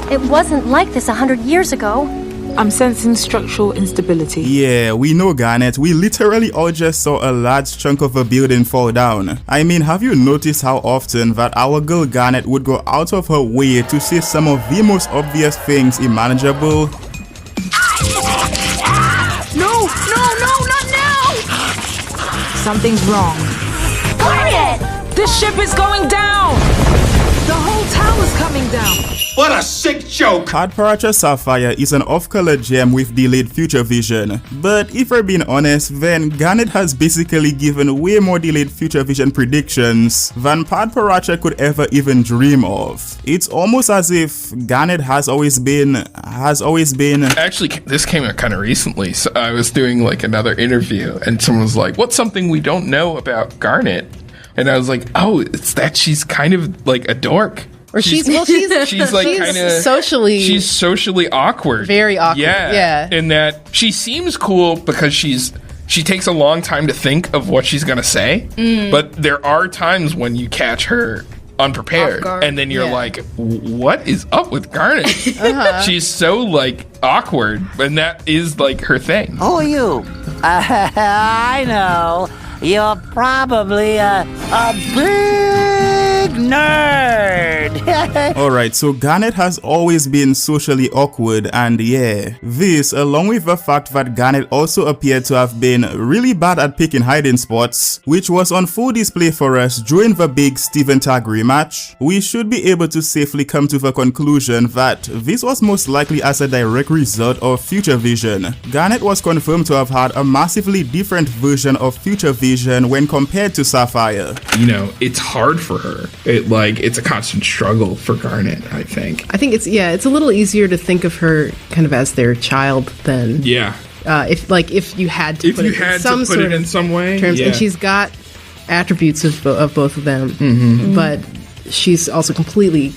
It wasn't like this 100 years ago. I'm sensing structural instability. Yeah, we know, Garnet. We literally all just saw a large chunk of a building fall down. I mean, have you noticed how often that our girl Garnet would go out of her way to say some of the most obvious things imaginable? No, not now! Something's wrong. Garnet! This ship is going down! The whole tower's coming down! What a sick joke! Padparacha Sapphire is an off-color gem with delayed future vision. But if we're being honest, then Garnet has basically given way more delayed future vision predictions than Padparacha could ever even dream of. It's almost as if Garnet has always been... Actually, this came out kind of recently. So I was doing like another interview and someone was like, what's something we don't know about Garnet? And I was like, oh, it's that she's kind of like a dork. Or she's like kind of socially awkward. Very awkward. Yeah. In that she seems cool because she takes a long time to think of what she's gonna say. But there are times when you catch her unprepared and then you're like, what is up with Garnet? She's so like awkward, and that is like her thing. Who are you? I know. You're probably a big nerd. Alright, so Garnet has always been socially awkward, and yeah, this, along with the fact that Garnet also appeared to have been really bad at picking hiding spots, which was on full display for us during the big Steven Tag rematch, we should be able to safely come to the conclusion that this was most likely as a direct result of future vision. Garnet was confirmed to have had a massively different version of future vision when compared to Sapphire. You know, it's hard for her. It's a constant struggle for Garnet, I think. I think it's a little easier to think of her kind of as their child than if you had to put it in some way terms. And she's got attributes of both of them, but she's also completely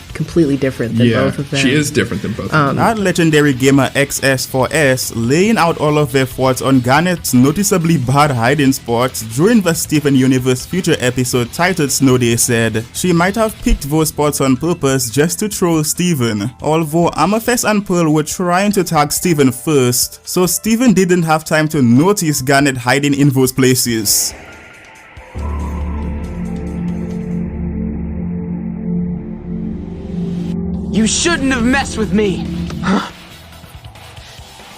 different than both of them. She is different than both of them. That legendary gamer XS4S laying out all of their thoughts on Garnet's noticeably bad hiding spots during the Steven Universe Future episode titled Snow Day said she might have picked those spots on purpose just to troll Steven, although Amethyst and Pearl were trying to tag Steven first, so Steven didn't have time to notice Garnet hiding in those places. You shouldn't have messed with me.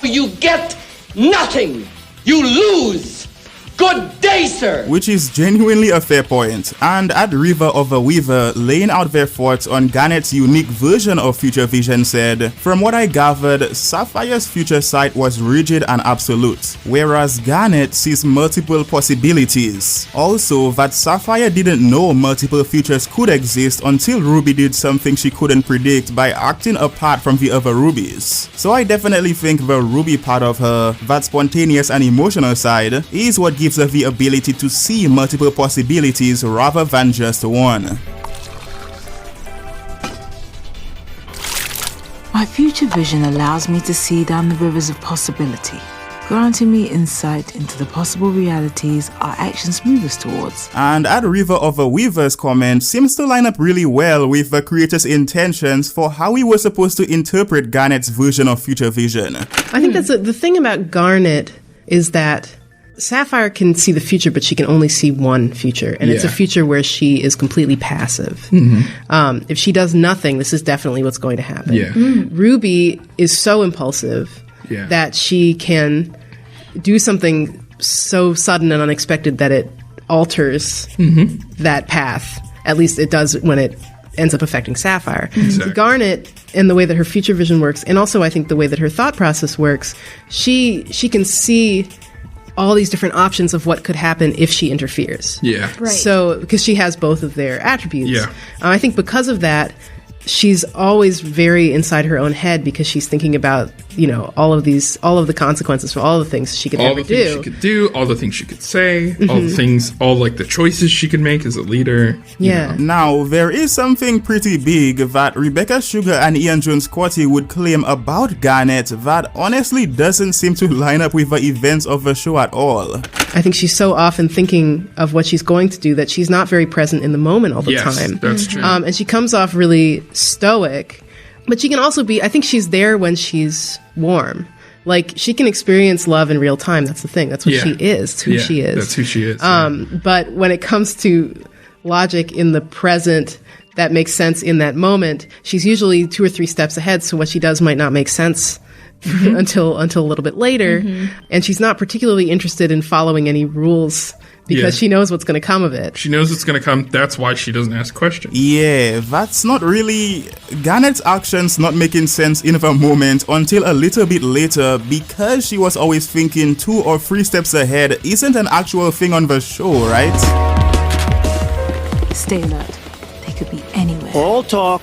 You get nothing. You lose. Good day, sir. Which is genuinely a fair point. And at River of a Weaver, laying out their thoughts on Garnet's unique version of future vision said, from what I gathered, Sapphire's future sight was rigid and absolute, whereas Garnet sees multiple possibilities. Also, that Sapphire didn't know multiple futures could exist until Ruby did something she couldn't predict by acting apart from the other Rubies. So I definitely think the Ruby part of her, that spontaneous and emotional side, is what gives her the ability to see multiple possibilities rather than just one. My future vision allows me to see down the rivers of possibility, granting me insight into the possible realities our actions move us towards. And at River of a Weaver's comment seems to line up really well with the creator's intentions for how we were supposed to interpret Garnet's version of future vision. I think that's the thing about Garnet is that Sapphire can see the future, but she can only see one future, and it's a future where she is completely passive. If she does nothing, this is definitely what's going to happen. Ruby is so impulsive that she can do something so sudden and unexpected that it alters that path. At least it does when it ends up affecting Sapphire. Exactly. Garnet, and the way that her future vision works, and also I think the way that her thought process works, she can see all these different options of what could happen if she interferes. Yeah. Right. So, because she has both of their attributes. Yeah. I think because of that, she's always very inside her own head because she's thinking about, you know, all of the consequences for all the things she could ever do. All the things she could do, all the things she could say, all the things, all like the choices she could make as a leader. Yeah. Now, there is something pretty big that Rebecca Sugar and Ian Jones-Corti would claim about Garnet that honestly doesn't seem to line up with the events of the show at all. I think she's so often thinking of what she's going to do that she's not very present in the moment all the time. Yes, that's true. And she comes off really stoic, But she can also be, I think she's there when she's warm. Like, she can experience love in real time. That's the thing. That's what she is. It's who she is. That's who she is. But when it comes to logic in the present that makes sense in that moment, she's usually 2 or 3 steps ahead. So what she does might not make sense until a little bit later. And she's not particularly interested in following any rules because she knows what's going to come of it. She knows what's going to come. That's why she doesn't ask questions. Yeah, that's not really... Garnet's actions not making sense in the moment until a little bit later because she was always thinking 2 or 3 steps ahead isn't an actual thing on the show, right? Stay alert. They could be anywhere. All talk,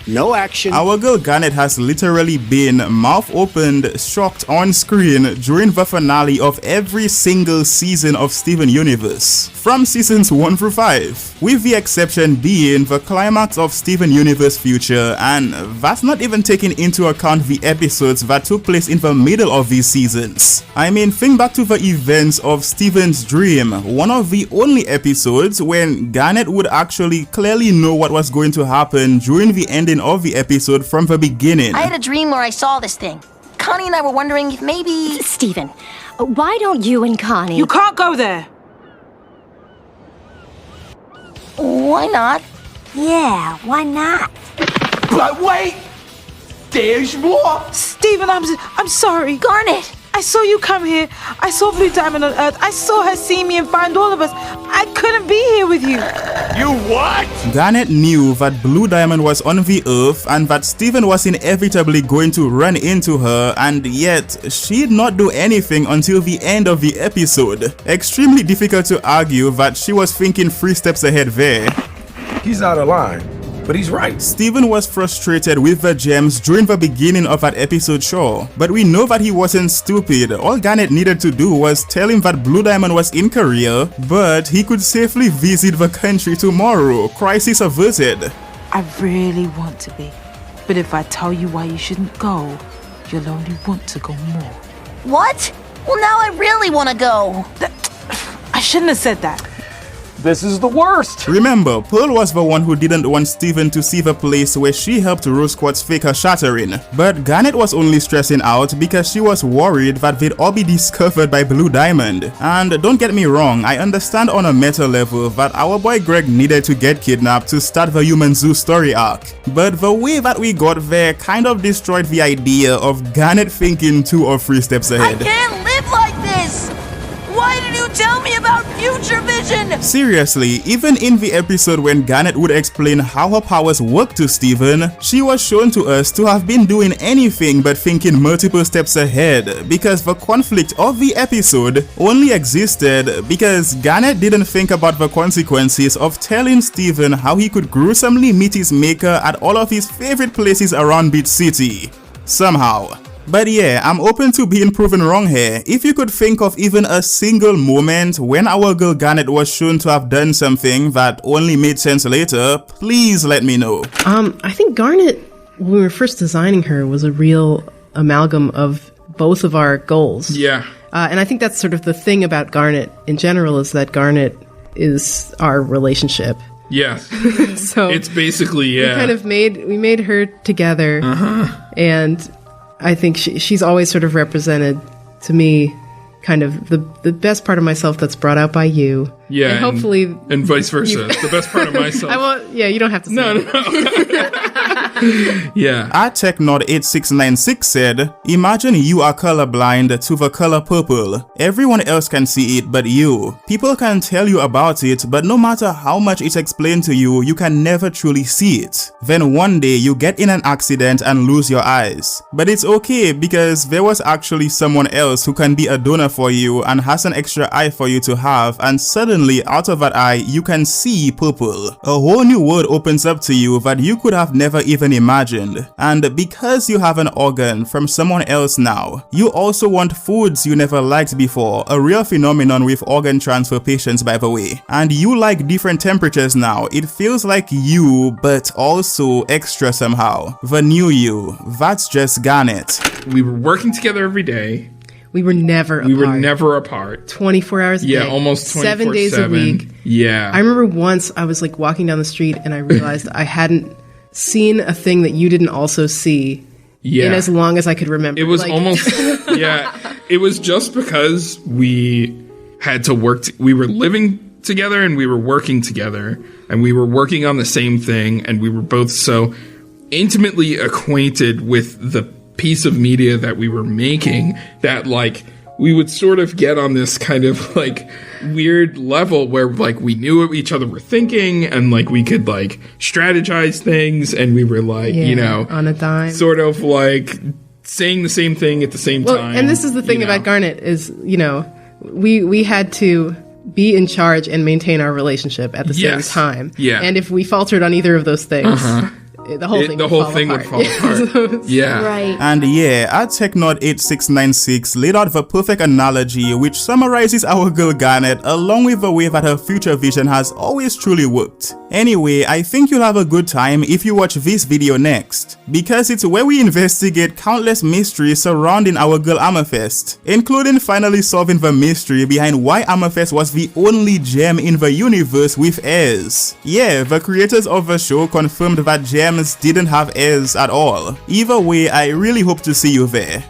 no action. Our girl Garnet has literally been mouth opened, shocked on screen during the finale of every single season of Steven Universe, from seasons 1 through 5, with the exception being the climax of Steven Universe Future, and that's not even taking into account the episodes that took place in the middle of these seasons. I mean, think back to the events of Steven's Dream, one of the only episodes when Garnet would actually clearly know what was going to happen during the ending of the episode from the beginning. I had a dream where I saw this thing. Connie and I were wondering if maybe... Steven, why don't you and Connie... You can't go there. Why not? Yeah, why not? But wait! There's more! Steven, I'm sorry. Garnet! I saw you come here. I saw Blue Diamond on Earth. I saw her see me and find all of us. I couldn't be here with you. You what? Garnet knew that Blue Diamond was on the Earth and that Steven was inevitably going to run into her, and yet she'd not do anything until the end of the episode. Extremely difficult to argue that she was thinking 3 steps ahead there. He's out of line, but he's right. Steven was frustrated with the gems during the beginning of that episode, sure, but we know that he wasn't stupid. All Garnet needed to do was tell him that Blue Diamond was in Korea, but he could safely visit the country tomorrow. Crisis averted. I really want to be. But if I tell you why you shouldn't go, you'll only want to go more. What? Well, now I really want to go. I shouldn't have said that. This is the worst. Remember, Pearl was the one who didn't want Steven to see the place where she helped Rose Quartz fake her shattering. But Garnet was only stressing out because she was worried that they'd all be discovered by Blue Diamond. And don't get me wrong, I understand on a meta level that our boy Greg needed to get kidnapped to start the Human Zoo story arc. But the way that we got there kind of destroyed the idea of Garnet thinking 2 or 3 steps ahead. I can't live like this! Why did you tell me about future vision? Seriously, even in the episode when Garnet would explain how her powers work to Steven, she was shown to us to have been doing anything but thinking multiple steps ahead, because the conflict of the episode only existed because Garnet didn't think about the consequences of telling Steven how he could gruesomely meet his maker at all of his favorite places around Beach City. Somehow. But yeah, I'm open to being proven wrong here. If you could think of even a single moment when our girl Garnet was shown to have done something that only made sense later, please let me know. I think Garnet, when we were first designing her, was a real amalgam of both of our goals. Yeah. And I think that's sort of the thing about Garnet in general, is that Garnet is our relationship. Yeah. So it's basically, we kind of made her together. And I think she's always sort of represented to me kind of the best part of myself that's brought out by you. Yeah. And hopefully. And vice versa. The best part of myself. You don't have to say No. Yeah. At TechNod8696 said, imagine you are colorblind to the color purple. Everyone else can see it but you. People can tell you about it, but no matter how much it's explained to you, you can never truly see it. Then one day you get in an accident and lose your eyes. But it's okay because there was actually someone else who can be a donor for you and has an extra eye for you to have, and suddenly out of that eye you can see purple. A whole new world opens up to you that you could have never even imagined. And because you have an organ from someone else now, you also want foods you never liked before, a real phenomenon with organ transfer patients, by the way. And you like different temperatures now. It feels like you, but also extra somehow. The new you. That's just Garnet. We were working together every day. We were never apart. 24 hours a day. Yeah, almost 24/7. 7 days a week. Yeah. I remember once I was like walking down the street and I realized I hadn't seen a thing that you didn't also see in as long as I could remember. It was almost, it was just because we had to work, we were living together and we were working together and we were working on the same thing and we were both so intimately acquainted with the piece of media that we were making that like we would sort of get on this kind of like weird level where like we knew what each other were thinking and like we could like strategize things and we were like, you know, on a dime, sort of like saying the same thing at the same time. And this is the thing about Garnet is, you know, we had to be in charge and maintain our relationship at the same time. Yeah. And if we faltered on either of those things, the whole thing would fall apart. Yeah. Right. And yeah, our TechNod8696 laid out the perfect analogy which summarizes our girl Garnet along with the way that her future vision has always truly worked. Anyway, I think you'll have a good time if you watch this video next, because it's where we investigate countless mysteries surrounding our girl Amethyst, including finally solving the mystery behind why Amethyst was the only gem in the universe with heirs. Yeah, the creators of the show confirmed that gems didn't have heirs at all. Either way, I really hope to see you there.